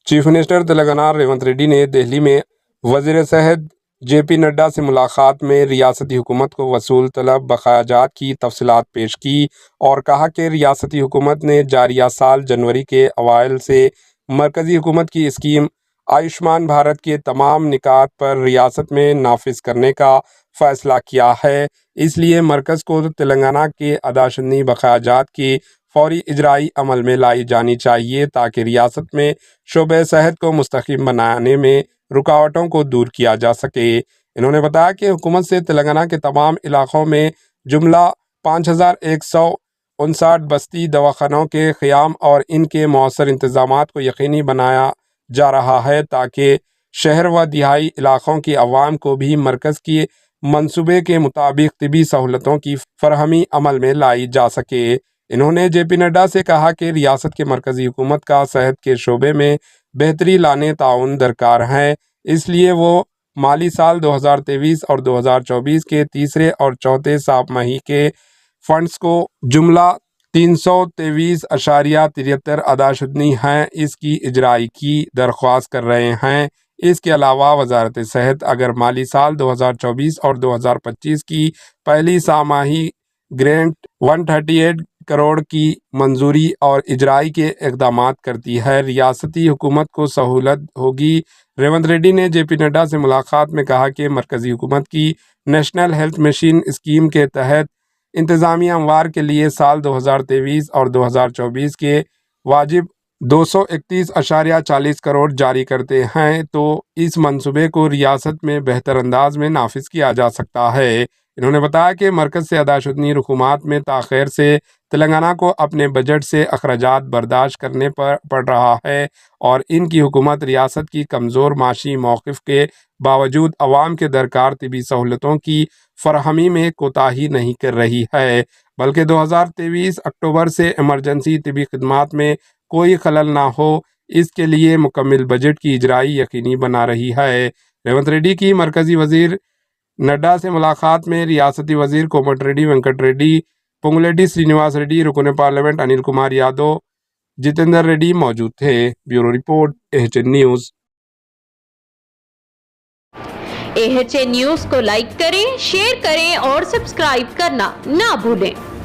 Chief minister Telangana Revanth Reddy نے دہلی میں وزیر صحت جے پی نڈا سے ملاقات میں ریاستی حکومت کو وصول طلب بقایا جات کی تفصیلات پیش کی اور کہا کہ ریاستی حکومت نے جاریہ سال جنوری کے اوائل سے مرکزی حکومت کی اسکیم آیوشمان بھارت کے تمام نکات پر ریاست میں نافذ کرنے کا فیصلہ کیا ہے۔ اس لیے مرکز کو تلنگانہ کے ادا شدنی بقایا جات کی فوری اجرائی عمل میں لائی جانی چاہیے تاکہ ریاست میں شعبہ صحت کو مستحکم بنانے میں رکاوٹوں کو دور کیا جا سکے۔ انہوں نے بتایا کہ حکومت سے تلنگانہ کے تمام علاقوں میں جملہ 5159 بستی دواخانوں کے قیام اور ان کے مؤثر انتظامات کو یقینی بنایا جا رہا ہے تاکہ شہر و دیہی علاقوں کی عوام کو بھی مرکز کی منصوبے کے مطابق طبی سہولتوں کی فراہمی عمل میں لائی جا سکے۔ انہوں نے جے پی نڈا سے کہا کہ ریاست کے مرکزی حکومت کا صحت کے شعبے میں بہتری لانے تعاون درکار ہے، اس لیے وہ مالی سال 2023 اور 2024 کے تیسرے اور چوتھے سہ-ماہی کے فنڈز کو جملہ 323.73 ادا شدنی ہے، اس کی اجرائی کی درخواست کر رہے ہیں۔ اس کے علاوہ وزارت صحت اگر مالی سال 2024 اور 2025 کی پہلی سہ-ماہی گرانٹ 138 کروڑ کی منظوری اور اجرائی کے اقدامات کرتی ہے، ریاستی حکومت کو سہولت ہوگی۔ ریونت ریڈی نے جے پی نڈا سے ملاقات میں کہا کہ مرکزی حکومت کی نیشنل ہیلتھ مشن اسکیم کے تحت انتظامی امور کے لیے سال 2023 اور 2024 کے واجب 231.40 کروڑ جاری کرتے ہیں تو اس منصوبے کو ریاست میں بہتر انداز میں نافذ کیا جا سکتا ہے۔ انہوں نے بتایا کہ مرکز سے ادا شدنی رقومات میں تاخیر سے تلنگانہ کو اپنے بجٹ سے اخراجات برداشت کرنے پڑ رہا ہے اور ان کی حکومت ریاست کی کمزور معاشی موقف کے باوجود عوام کے درکار طبی سہولتوں کی فراہمی میں کوتاہی نہیں کر رہی ہے، بلکہ 2023 اکتوبر سے ایمرجنسی طبی خدمات میں کوئی خلل نہ ہو، اس کے لیے مکمل بجٹ کی اجرائی یقینی بنا رہی ہے۔ ریونت ریڈی کی مرکزی وزیر نڈا سے ملاقات میں ریاستی وزیر کومٹ ریڈی وینکٹ ریڈی، پونگلیٹی سرینیواس ریڈی، رکن پارلیمنٹ انل کمار یادو، جتیندر ریڈی موجود تھے۔ Bureau report AHN news. AHN news کو لائک کریں، شیئر کریں اور سبسکرائب کرنا نہ بھولیں۔